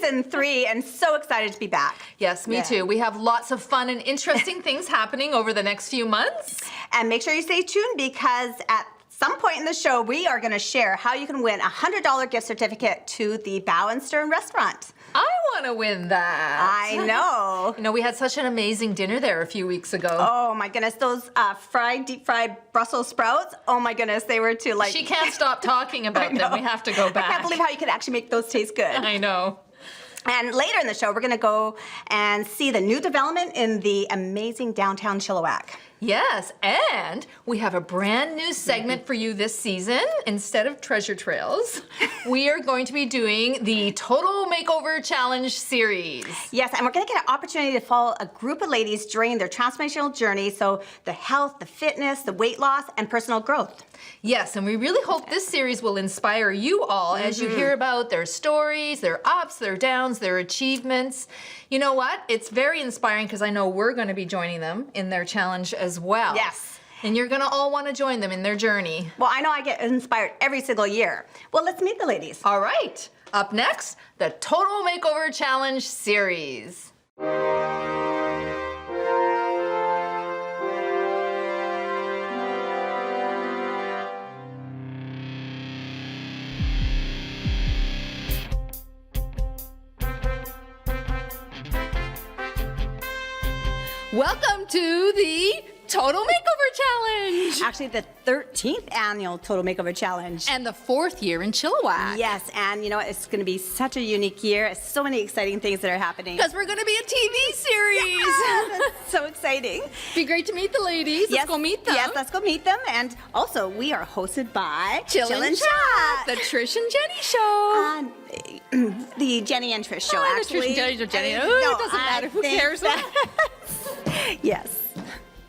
season 3 and so excited to be back. Yes, me too. We have lots of fun and interesting things happening over the next few months. And make sure you stay tuned because at some point in the show, we are going to share how you can win a $100 gift certificate to the Bow and Stern restaurant. I want to win that. I know. You know, we had such an amazing dinner there a few weeks ago. Oh my goodness, those deep fried Brussels sprouts. Oh my goodness, they were too like. She can't stop talking about them. We have to go back. I can't believe how you could actually make those taste good. I know. And later in the show, we're going to go and see the new development in the amazing downtown Chilliwack. Yes, and we have a brand new segment for you this season. Instead of Treasure Trails, we are going to be doing the Total Makeover Challenge series. Yes, and we're going to get an opportunity to follow a group of ladies during their transformational journey, so the health, the fitness, the weight loss, and personal growth. Yes, and we really hope this series will inspire you all as you hear about their stories, their ups, their downs, their achievements. You know what? It's very inspiring because I know we're going to be joining them in their challenge as well. Yes. And you're going to all want to join them in their journey. Well, I know I get inspired every single year. Well, let's meet the ladies. All right. Up next, the Total Makeover Challenge series. Welcome to the Total Makeover Challenge. Actually, the 13th annual Total Makeover Challenge. And the 4th year in Chilliwack. Yes, and you know, it's going to be such a unique year. So many exciting things that are happening. Because we're going to be a TV series. Yeah, that's so exciting. Be great to meet the ladies. Let's go meet them. Yes, let's go meet them. And also, we are hosted by Chillin' Chat, the Trish and Jenny show. The Jenny and Trish show, actually. The Trish and Jenny show. Jenny. No, it doesn't matter. Who cares? Yes.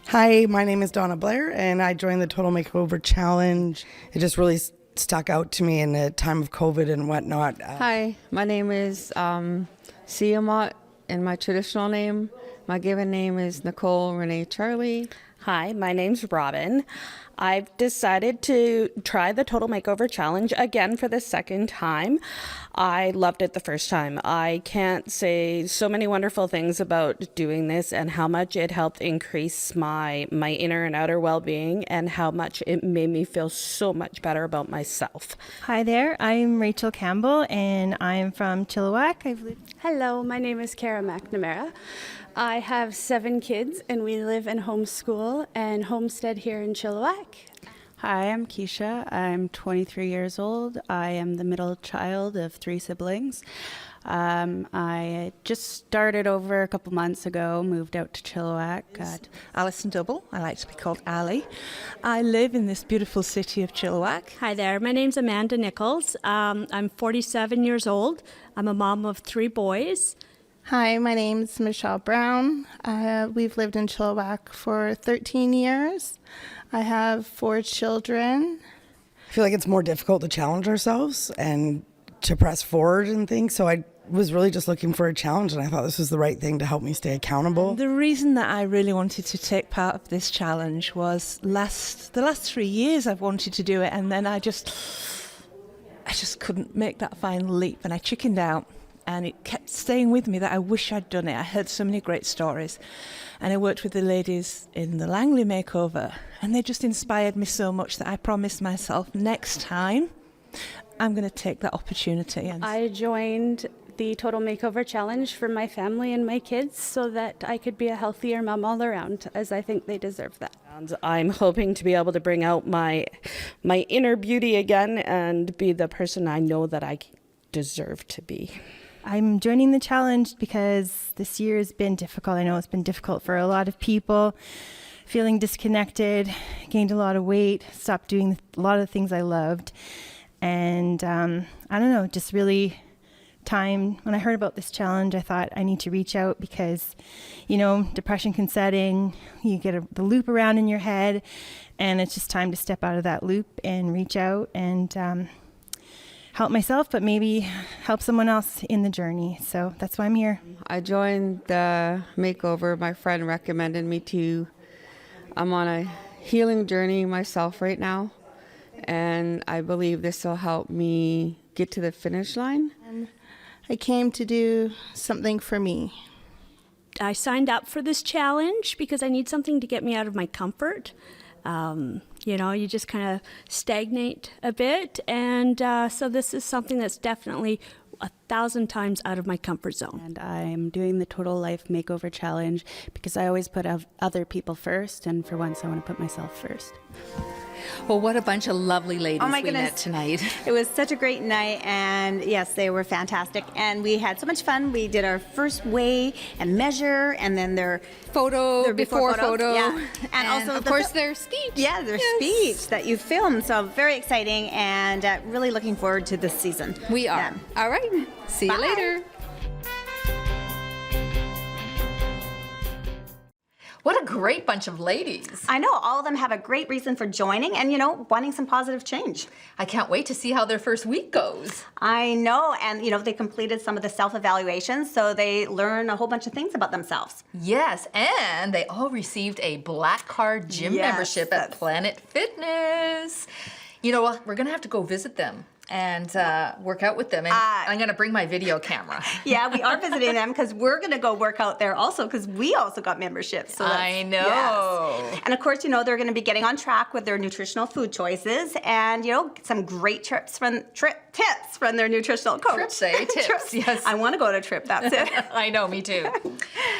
Hi, my name is Donna Blair, and I joined the Total Makeover Challenge. It just really stuck out to me in the time of COVID and whatnot. Hi, my name is Siamot, and my traditional name, my given name is Nicole Renee Charlie. Hi, my name's Robin. I've decided to try the Total Makeover Challenge again for the second time. I loved it the first time. I can't say so many wonderful things about doing this and how much it helped increase my inner and outer well-being and how much it made me feel so much better about myself. Hi there, I'm Rachel Campbell and I'm from Chilliwack. Hello, my name is Kara McNamara. I have 7 kids and we live in homeschool and homestead here in Chilliwack. Hi, I'm Keisha. I'm 23 years old. I am the middle child of 3 siblings. I just started over a couple months ago, moved out to Chilliwack. Alison Double. I like to be called Ali. I live in this beautiful city of Chilliwack. Hi there. My name's Amanda Nichols. I'm 47 years old. I'm a mom of 3 boys. Hi, my name's Michelle Brown. We've lived in Chilliwack for 13 years. I have 4 children. I feel like it's more difficult to challenge ourselves and to press forward and things. So I was really just looking for a challenge, and I thought this was the right thing to help me stay accountable. The reason that I really wanted to take part of this challenge was the last 3 years I've wanted to do it, and then I just couldn't make that final leap, and I chickened out. And it kept staying with me that I wish I'd done it. I heard so many great stories. And I worked with the ladies in the Langley Makeover. And they just inspired me so much that I promised myself next time I'm going to take that opportunity. And I joined the Total Makeover Challenge for my family and my kids so that I could be a healthier mom all around, as I think they deserve that. And I'm hoping to be able to bring out my inner beauty again and be the person I know that I deserve to be. I'm joining the challenge because this year has been difficult. I know it's been difficult for a lot of people. Feeling disconnected, gained a lot of weight, stopped doing a lot of the things I loved. And I don't know, just really time. When I heard about this challenge, I thought I need to reach out because, you know, depression can set in. You get the loop around in your head, and it's just time to step out of that loop and reach out and help myself, but maybe help someone else in the journey. So that's why I'm here. I joined the makeover. My friend recommended me to. I'm on a healing journey myself right now, and I believe this will help me get to the finish line. I came to do something for me. I signed up for this challenge because I need something to get me out of my comfort. You just kind of stagnate a bit. And so this is something that's definitely 1,000 times out of my comfort zone. And I'm doing the Total Life Makeover Challenge because I always put other people first, and for once I want to put myself first. Well, what a bunch of lovely ladies Oh my we goodness. met tonight. It was such a great night, and yes, they were fantastic. And we had so much fun. We did our first weigh and measure, and then their before photo. Yeah. And also, of course, their speech. Yeah, their speech that you filmed. So very exciting, and really looking forward to this season. We are. Yeah. All right. See you later. What a great bunch of ladies. I know, all of them have a great reason for joining and, wanting some positive change. I can't wait to see how their first week goes. I know, and, they completed some of the self-evaluations, so they learn a whole bunch of things about themselves. Yes, and they all received a Black Card gym membership at Planet Fitness. You know what? We're going to have to go visit them and work out with them. And I'm going to bring my video camera. Yeah, we are visiting them because we're going to go work out there also because we also got memberships. So I know. Yes. And of course, they're going to be getting on track with their nutritional food choices and, some great tips from their nutritional coach. Trips, eh? Tips, yes. I want to go to Trip, that's it. I know, me too.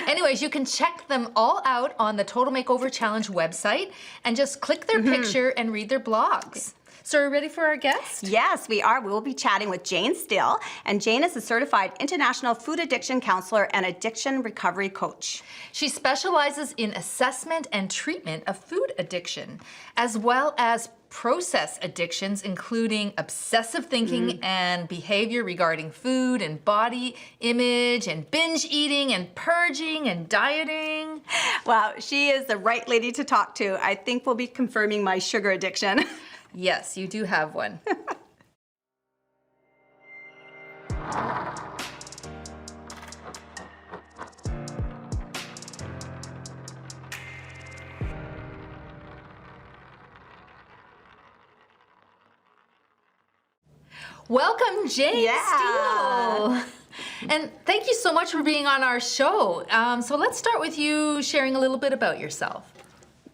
Anyways, you can check them all out on the Total Makeover Challenge website and just click their picture and read their blogs. So are we ready for our guest? Yes, we are. We will be chatting with Jayn Steele, and Jayn is a certified international food addiction counselor and addiction recovery coach. She specializes in assessment and treatment of food addiction, as well as process addictions, including obsessive thinking and behavior regarding food and body image and binge eating and purging and dieting. Wow, she is the right lady to talk to. I think we'll be confirming my sugar addiction. Yes, you do have one. Welcome, Jayn Steele. And thank you so much for being on our show. So let's start with you sharing a little bit about yourself.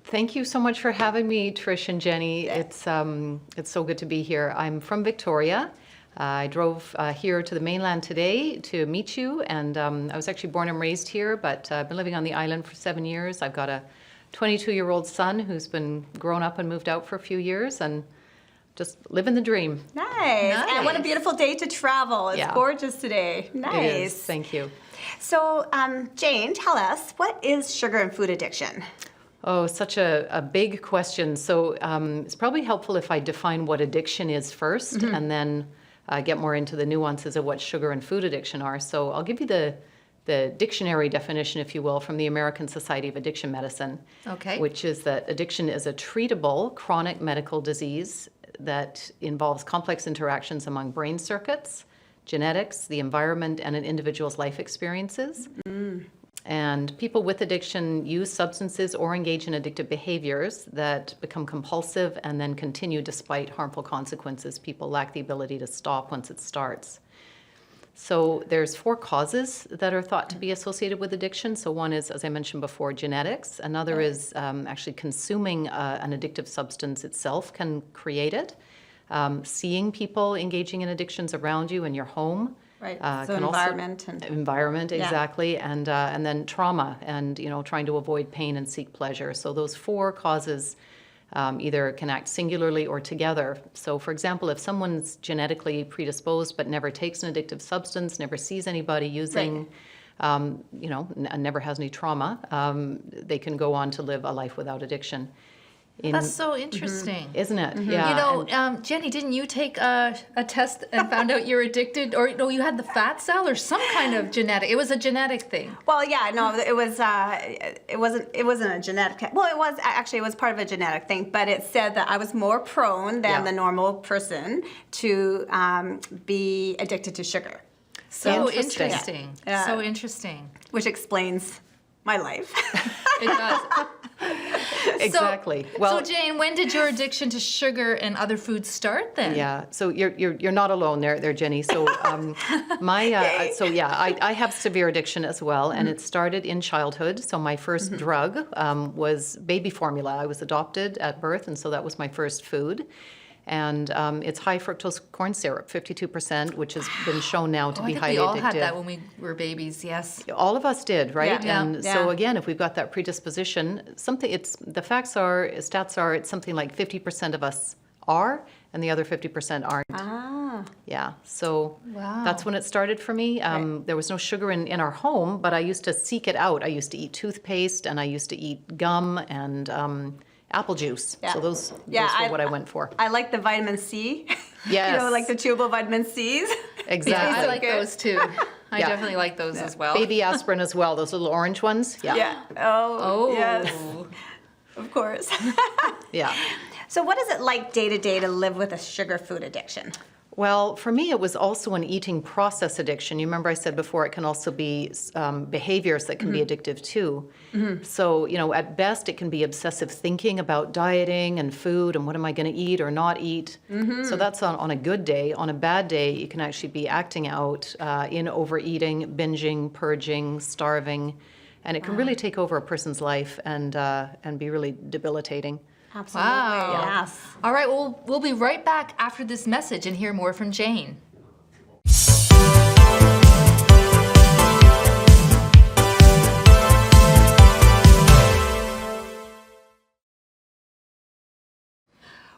Thank you so much for having me, Trish and Jenny. It's so good to be here. I'm from Victoria. I drove here to the mainland today to meet you, and I was actually born and raised here, but I've been living on the island for 7 years. I've got a 22-year-old son who's been grown up and moved out for a few years, and just living the dream. Nice. And what a beautiful day to travel. It's gorgeous today. Nice. It is. Thank you. So, Jayn, tell us, what is sugar and food addiction? Oh, such a big question. So it's probably helpful if I define what addiction is first, and then get more into the nuances of what sugar and food addiction are. So I'll give you the dictionary definition, if you will, from the American Society of Addiction Medicine, which is that addiction is a treatable chronic medical disease that involves complex interactions among brain circuits, genetics, the environment, and an individual's life experiences. And people with addiction use substances or engage in addictive behaviors that become compulsive and then continue despite harmful consequences. People lack the ability to stop once it starts. So there's 4 causes that are thought to be associated with addiction. So one is, as I mentioned before, genetics. Another is actually consuming an addictive substance itself can create it. Seeing people engaging in addictions around you in your home. Right. So environment environment, exactly, and then trauma, and trying to avoid pain and seek pleasure. So those 4 causes either can act singularly or together. So, for example, if someone's genetically predisposed but never takes an addictive substance, never sees anybody using, and never has any trauma, they can go on to live a life without addiction. That's so interesting. Isn't it? Yeah. Jenny, didn't you take a test and found out you're addicted, or no, you had the fat cell or some kind of genetic? It was a genetic thing. Well, yeah, no, it was. It wasn't a genetic. Well, it was part of a genetic thing, but it said that I was more prone than the normal person to be addicted to sugar. So interesting. Yeah. So interesting. Which explains my life. It does. Exactly. So Jane, when did your addiction to sugar and other foods start then? Yeah, so you're not alone there, Jenny. So I have severe addiction as well, and it started in childhood. So my first drug was baby formula. I was adopted at birth, and so that was my first food. And it's high fructose corn syrup, 52%, which has been shown now to be highly addictive. We all had that when we were babies, yes. All of us did, right? Yeah. And so again, if we've got that predisposition, stats are, it's something like 50% of us are, and the other 50% aren't. Ah. Yeah, so that's when it started for me. There was no sugar in our home, but I used to seek it out. I used to eat toothpaste, and I used to eat gum and apple juice. Yeah. So those were what I went for. I like the vitamin C. Yes. You know, like the chewable vitamin C's. Exactly. I like those too. I definitely like those as well. Baby aspirin as well, those little orange ones. Yeah. Oh, yes. Of course. Yeah. So what is it like day to day to live with a sugar food addiction? Well, for me, it was also an eating process addiction. You remember I said before it can also be behaviors that can be addictive too. So, at best, it can be obsessive thinking about dieting and food and what am I going to eat or not eat. So that's on a good day. On a bad day, you can actually be acting out in overeating, binging, purging, starving. And it can really take over a person's life and be really debilitating. Absolutely. Wow. Yes. All right, well, we'll be right back after this message and hear more from Jane.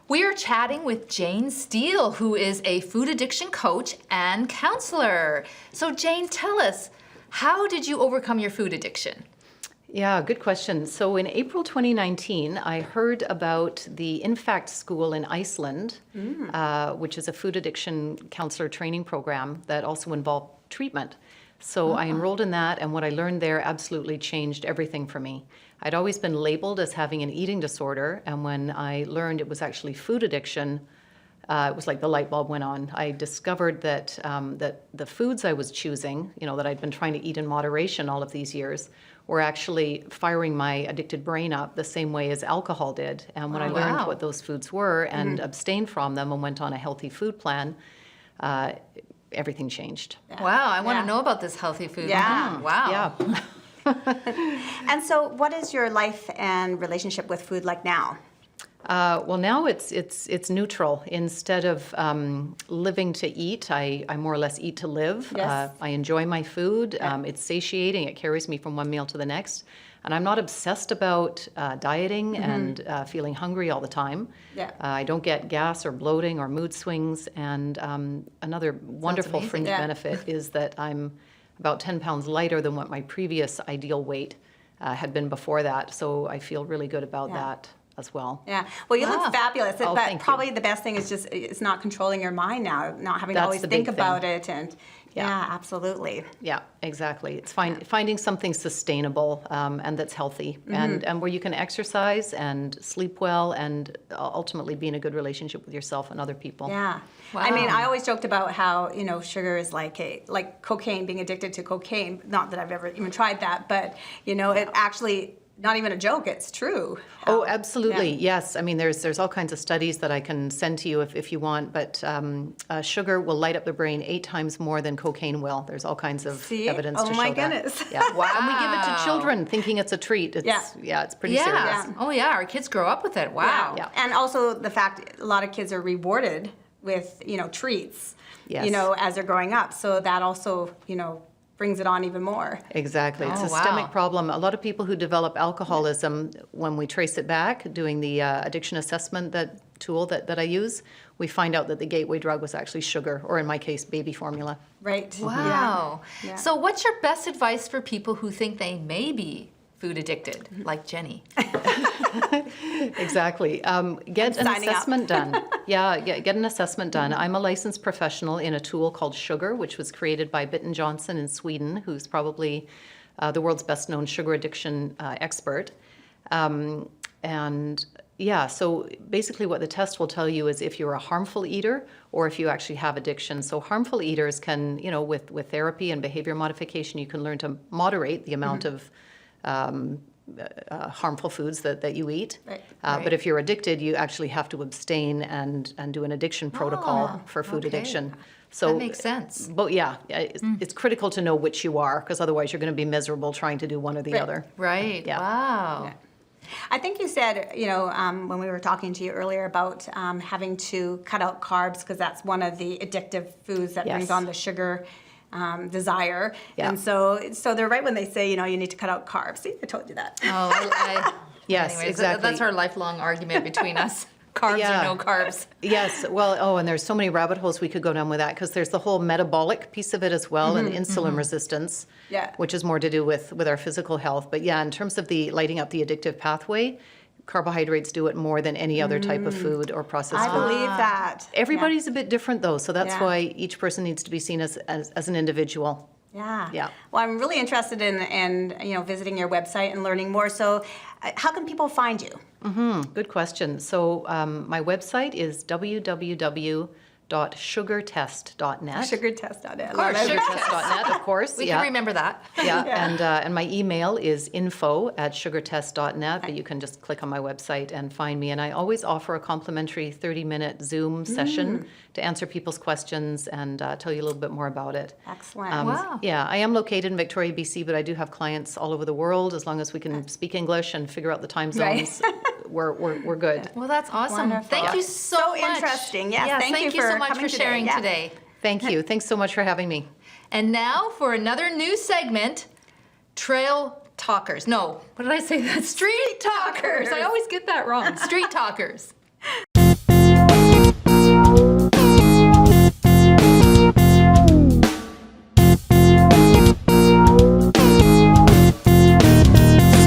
We are chatting with Jane Steele, who is a food addiction coach and counselor. So Jane, tell us, how did you overcome your food addiction? Yeah, good question. So in April 2019, I heard about the InFact School in Iceland, which is a food addiction counselor training program that also involved treatment. So I enrolled in that, and what I learned there absolutely changed everything for me. I'd always been labeled as having an eating disorder, and when I learned it was actually food addiction, it was like the light bulb went on. I discovered that the foods I was choosing, that I'd been trying to eat in moderation all of these years, were actually firing my addicted brain up the same way as alcohol did. And when I learned what those foods were and abstained from them and went on a healthy food plan, everything changed. Wow, I want to know about this healthy food. Yeah. Wow. Yeah. And so what is your life and relationship with food like now? Well, now it's neutral. Instead of living to eat, I more or less eat to live. Yes. I enjoy my food. It's satiating. It carries me from one meal to the next. And I'm not obsessed about dieting and feeling hungry all the time. Yeah. I don't get gas or bloating or mood swings. And another wonderful fringe benefit is that I'm about 10 pounds lighter than what my previous ideal weight had been before that. So I feel really good about that as well. Yeah. Well, you look fabulous. Oh, but thank probably you. the best thing is just it's not controlling your mind now, not having to That's always the think big about thing. it. And yeah, absolutely. Yeah, exactly. It's finding something sustainable and that's healthy and where you can exercise and sleep well and ultimately be in a good relationship with yourself and other people. Yeah. Wow. I mean, I always joked about how, sugar is like cocaine, being addicted to cocaine. Not that I've ever even tried that, but, it actually, not even a joke, it's true. Oh, absolutely. Yes. I mean, there's all kinds of studies that I can send to you if you want, but sugar will light up the brain 8 times more than cocaine will. There's all kinds of evidence to show that. Oh my goodness. Yeah. Wow. And we give it to children thinking it's a treat. It's, it's pretty serious. Yeah. Oh yeah, our kids grow up with it. Wow. Yeah. And also the fact a lot of kids are rewarded with, treats, Yes. as they're growing up. So that also, brings it on even more. Exactly. It's a Oh, systemic wow. problem. A lot of people who develop alcoholism, when we trace it back, doing the addiction assessment tool that I use, we find out that the gateway drug was actually sugar, or in my case, baby formula. Right. Wow. Yeah. So what's your best advice for people who think they may be food addicted, like Jenny? Exactly. Get an assessment done. Get an assessment done. I'm a licensed professional in a tool called Sugar, which was created by Bitten Johnson in Sweden, who's probably the world's best known sugar addiction expert. So basically what the test will tell you is if you're a harmful eater or if you actually have addiction. So harmful eaters can, with therapy and behavior modification, you can learn to moderate the amount of harmful foods that you eat. Right. But if you're addicted, you actually have to abstain and do an addiction protocol for food addiction. So That makes sense. But yeah, it's critical to know which you are, because otherwise you're going to be miserable trying to do one or the other. Right. Yeah. Wow. Yeah. I think you said, when we were talking to you earlier about having to cut out carbs because that's one of the addictive foods that brings Yes. on the sugar desire. Yeah. And so they're right when they say, you need to cut out carbs. See, I told you that. Oh, Yes, anyways, exactly. That's our lifelong argument between us. Carbs Yeah. or no carbs. Yes, well, and there's so many rabbit holes we could go down with that, because there's the whole metabolic piece of it as well, and insulin resistance, Yeah. which is more to do with our physical health. But yeah, in terms of the lighting up the addictive pathway, carbohydrates do it more than any other type of food or processed I food. believe that. Everybody's a bit different though, so that's Yeah. why each person needs to be seen as an individual. Yeah. Yeah. Well, I'm really interested in visiting your website and learning more. So, how can people find you? Good question. So my website is www.sugartest.net. Sugartest.net. Of course, Sugartest.net, of course. We yeah. can remember that. Yeah, and my email is info@sugartest.net, but you can just click on my website and find me. And I always offer a complimentary 30-minute Zoom session to answer people's questions and tell you a little bit more about it. Excellent. Wow. Yeah, I am located in Victoria, BC, but I do have clients all over the world. As long as we can speak English and figure out the time Right. zones, we're good. Well, that's awesome. Wonderful. Thank you so much. interesting. Yes, thank you so for much coming for sharing today. Yeah. today. Thank you. Thanks so much for having me. And now for another new segment, Trail Talkers. No, what did I say? That Street Talkers. I always get that wrong. Street Talkers.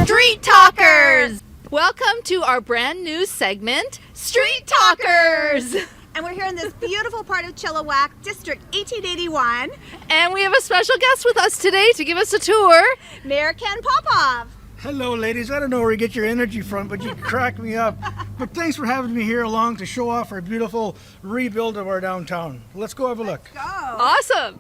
Street Talkers. Welcome to our brand new segment, Street Talkers. And we're here in this beautiful part of Chilliwack, District 1881. And we have a special guest with us today to give us a tour. Mayor Ken Popove. Hello, ladies. I don't know where you get your energy from, but you crack me up. But thanks for having me here along to show off our beautiful rebuild of our downtown. Let's go have a look. Awesome.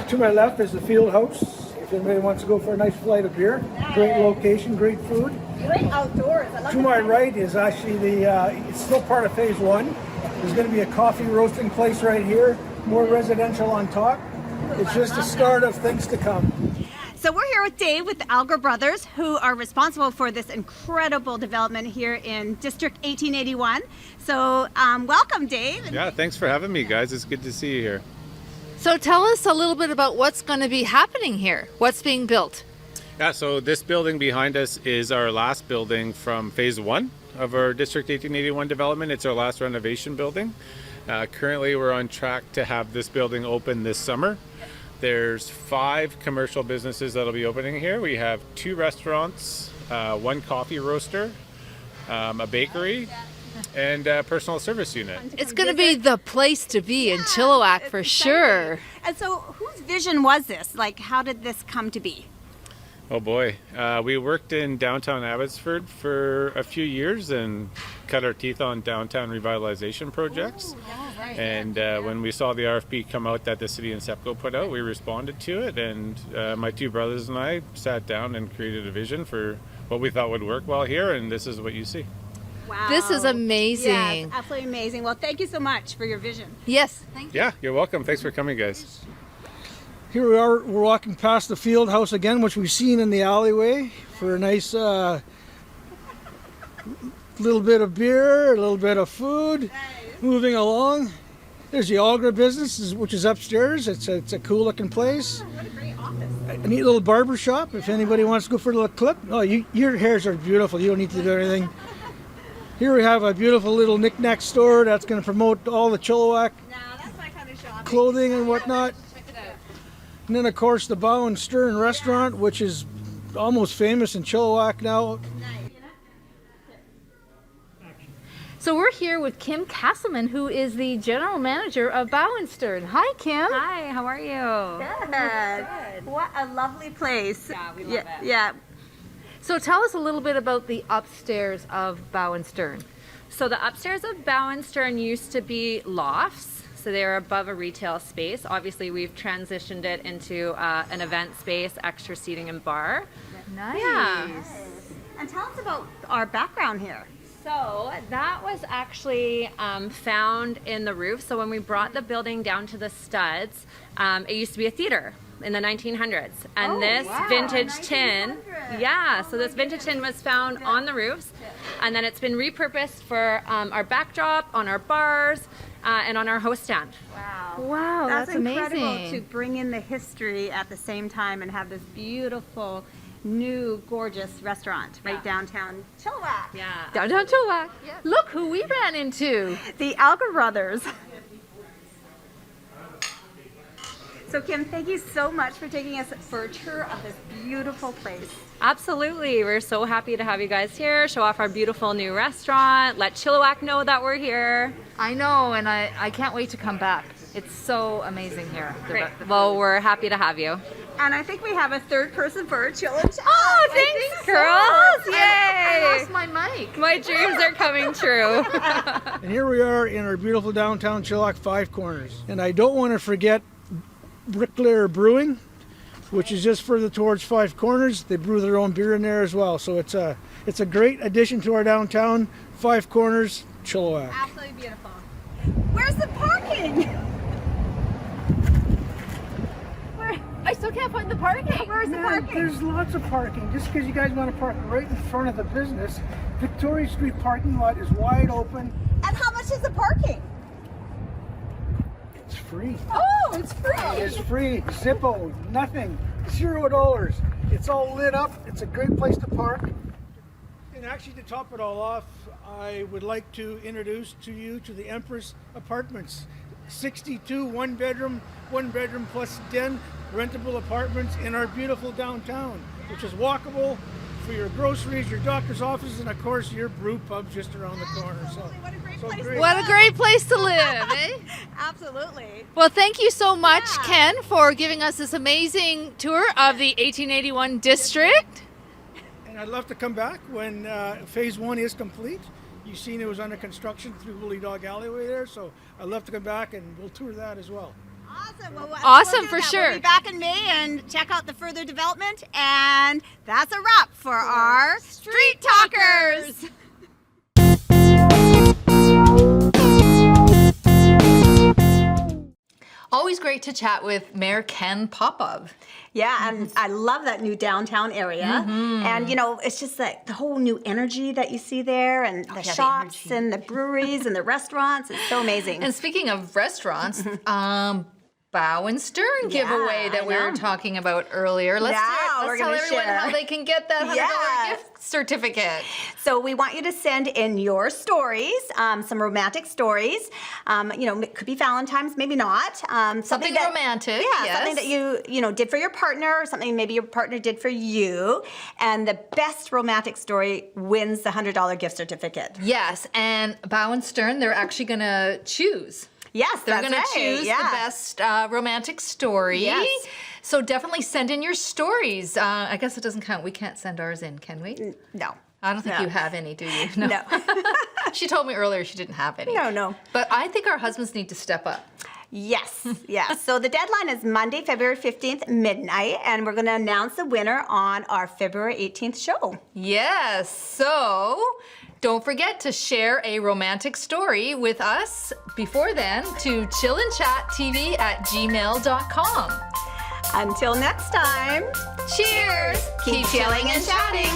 To my left is the field house. If anybody wants to go for a nice flight of beer, great location, great food. Great outdoors. I love To my right is actually it's still part of phase one. There's going to be a coffee roasting place right here, more residential on top. It's just the start of things to come. So we're here with Dave with the Algra Brothers, who are responsible for this incredible development here in District 1881. So welcome, Dave. Yeah, thanks for having me, guys. It's good to see you here. So tell us a little bit about what's going to be happening here. What's being built? Yeah, so this building behind us is our last building from phase one of our District 1881 development. It's our last renovation building. Currently, we're on track to have this building open this summer. There's 5 commercial businesses that'll be opening here. We have 2 restaurants, 1 coffee roaster, a bakery, and a personal service unit. It's going to be the place to be in Chilliwack for sure. And so whose vision was this? Like, how did this come to be? Oh boy, we worked in downtown Abbotsford for a few years and cut our teeth on downtown revitalization projects. And when we saw the RFP come out that the city and SEPCO put out, we responded to it, and my 2 brothers and I sat down and created a vision for what we thought would work well here, and this is what you see. Wow. This is amazing. Yes, absolutely amazing. Well, thank you so much for your vision. Yes, thank you. Yeah, you're welcome. Thanks for coming, guys. Here we are, we're walking past the field house again, which we've seen in the alleyway for a nice little bit of beer, a little bit of food, moving along. There's the Algra business, which is upstairs. It's a cool looking place. What a great office. A neat little barber shop if anybody wants to go for a little clip. Oh, your hairs are beautiful. You don't need to do anything. Here we have a beautiful little knick-knack store that's going to promote all the Chilliwack That's my kind of shopping. clothing and whatnot. And then, of course, the Bow and Stern restaurant, which is almost famous in Chilliwack now. So we're here with Kim Castleman, who is the general manager of Bow and Stern. Hi, Kim. Hi, how are you? Good. What a lovely place. Yeah, we love it. Yeah. So tell us a little bit about the upstairs of Bow and Stern. So the upstairs of Bow and Stern used to be lofts. So they were above a retail space. Obviously, we've transitioned it into an event space, extra seating and bar. Nice. Yeah. And tell us about our background here. So that was actually found in the roof. So when we brought the building down to the studs, it used to be a theater in the 1900s. And this vintage tin, so this vintage tin was found on the roofs. And then it's been repurposed for our backdrop, on our bars, and on our host stand. Wow, that's incredible amazing. to bring in the history at the same time and have this beautiful, new, gorgeous restaurant right downtown Chilliwack. Yeah. Downtown Chilliwack. Look who we ran into. The Algra brothers. So Kim, thank you so much for taking us for a tour of this beautiful place. Absolutely. We're so happy to have you guys here, show off our beautiful new restaurant, let Chilliwack know that we're here. I know, and I can't wait to come back. It's so amazing here. Great. Well, we're happy to have you. And I think we have a third person for a chill and chat. Oh, thanks, girls. Yay. I lost my mic. My dreams are coming true. And here we are in our beautiful downtown Chilliwack Five Corners. And I don't want to forget Bricklayer Brewing, which is just further towards Five Corners. They brew their own beer in there as well. So it's a great addition to our downtown Five Corners, Chilliwack. Absolutely beautiful. Where's the parking? I still can't find the parking. Where's the parking? There's lots of parking. Just because you guys want to park right in front of the business, Victoria Street parking lot is wide open. And how much is the parking? It's free. Oh, it's free. It's free. Zippo, nothing. $0. It's all lit up. It's a great place to park. And actually, to top it all off, I would like to introduce to you to the Empress Apartments. 62 one bedroom plus den rentable apartments in our beautiful downtown, which is walkable for your groceries, your doctor's offices, and of course your brew pub just around the corner. So what a great so place great. What a great place to live, eh? Absolutely. Well, thank you so much, Ken, for giving us this amazing tour of the 1881 district. And I'd love to come back when phase 1 is complete. You've seen it was under construction through Woolly Dog Alleyway there, so I'd love to come back and we'll tour that as well. Awesome. Well, Awesome, we'll for do that. sure. We'll be back in May and check out the further development. And that's a wrap for our Street Talkers. Always great to chat with Mayor Ken Popove. Yeah, and I love that new downtown area. And, you know, it's just like the whole new energy that you see there, and the shops and the breweries and the restaurants. It's so amazing. And speaking of restaurants, Bow and Stern giveaway that we were talking about earlier. Let's tell everyone how they can get that $100 gift certificate. So we want you to send in your stories, some romantic stories. You know, it could be Valentine's, maybe not. Something romantic. Yeah, yes. something that you know did for your partner, or something maybe your partner did for you. And the best romantic story wins the $100 gift certificate. Yes, and Bow and Stern, they're actually going to choose. Yes, they're that's going right. to choose the best romantic story. Yes. So definitely send in your stories. I guess it doesn't count. We can't send ours in, can we? No. I don't think you have any, do you? No. She told me earlier she didn't have any. No. But I think our husbands need to step up. Yes, yes. So the deadline is Monday, February 15th, midnight, and we're going to announce the winner on our February 18th show. Yes. So don't forget to share a romantic story with us before then to chillandchattv@gmail.com. Until next time, cheers. Keep chilling and chatting.